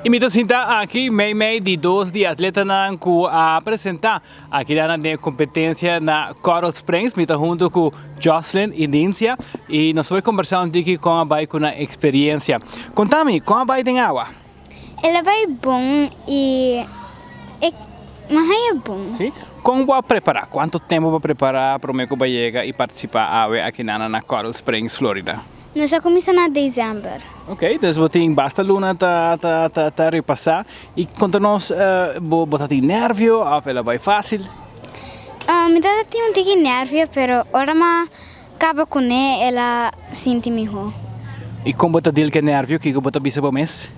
Imitação aqui, meio de 12 atletas que apresentar aqui na competência na Coral Springs, me junto com Jocelyn e Níncia, e nós vamos conversar aqui com a bike na experiência. Conta-me, como a bike tem água? Ela vai bom mas é bom. Sim? Como vai preparar? Quanto tempo vai preparar para o meu chegar e participar aqui na Coral Springs, Florida? Nós já começamos em dezembro. Ok, dus wat in basta luna ta repassar e conta-nos botar de nervio ou ela vai fácil? Me dá um pouco de nervio, pero ora ma acaba com ela sente melhor. E como botar dele que nervio que botar bisa por mês?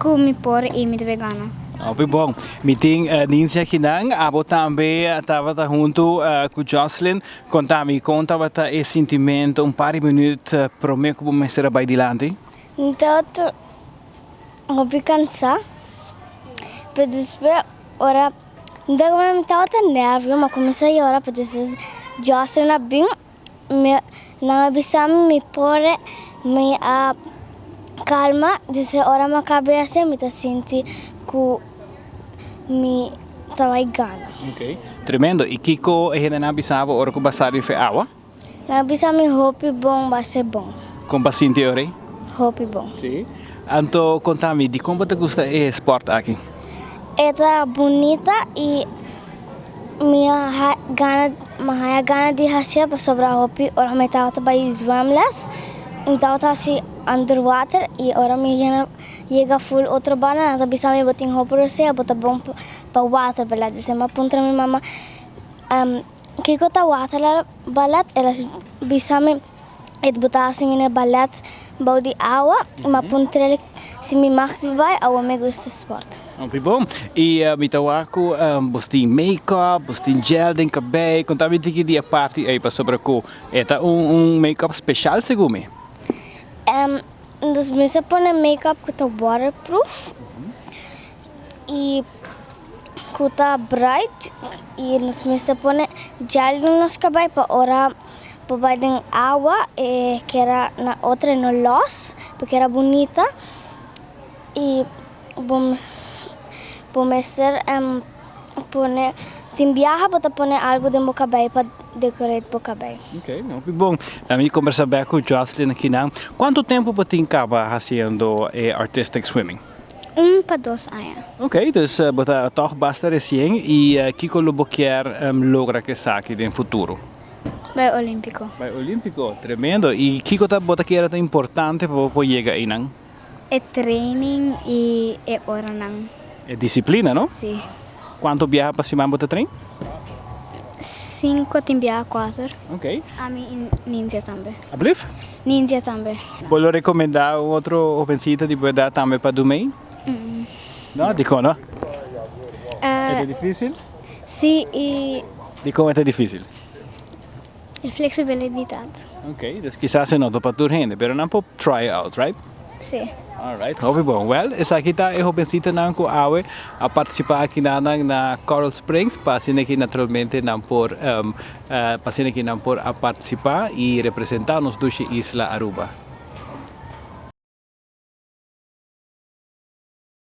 Com me por e me vegana. Oh, bom. Meeting Níncia aqui não, abo também estava junto com Jocelyn. Conta-me, conta esse sentimento par de minutos para mim como me será vai dilante? Então, eu fico cansada. Mas depois, ora, então eu estava tão nervosa, mas comecei a orar para dizer, Jocelyn, na bem, não avisar me por me calma, dizer, ora, minha cabeça me tá sentindo que me estava gana. Ok. Tremendo. E Kiko, ele não avisava ora que basari foi água? Não avisar me roupa bom, vai ser bom. Com paciente ora? Roupa bom. Sim. Então, conta-me, de como você gosta de esporte aqui? Ela bonita e minha gana de fazer para sobrar roupa. Ora, me estava para swimless. Então, estava assim, underwater e ora me chega full outra banana. Então, bisa me botar roupa para você, botar bom para water, bela. Diz, mas punta minha mama, que kota water lá, balat, ela bisa me botar assim minha balat, bau de água, mas punta ele se me marca vai, ao me gusta esporte. Muito bom. E me tawaku, você tem make-up, você tem gel de cabelo, conta-me de que dia parte aí para sobre co. É make-up especial, segundo me? Nós me põe make-up que tá waterproof e que tá bright e nós me põe gel no nosso cabelo para ora para dar água que era na outra no loss porque era bonita e bom mestre põe tem viaja para pôr algo de meu cabelo para decorar o cabelo. Ok, muito bom. A minha conversa bem com Jocelyn aqui não. Quanto tempo você acaba fazendo artistic swimming? 1 para 2 anos. Ok, dus você toch basta recém e Kiko Lobo quer logra que saque no futuro. Vai olímpico. Vai olímpico, tremendo. E Kiko tá bota que era importante para chegar aí não? É training e é hora não. É disciplina, não? Sim. Quanto viaja para cima você treina? 5 tem 4. Ok. A mim ninja também. Ablief? Ninja também. Vou recomendar outro opencita de verdade também para dormir? Não, dico não? É difícil? Sim, e Dico é difícil. flexibilidade. Ok, dus quizás se nota para dormir, mas não para try out, right? Sim. Alright, hobby bom. Well, essa aqui tá eu pensito não com a participar aqui na Coral Springs, passando aqui naturalmente não por passando aqui não por a participar e representar nos duas Isla Aruba.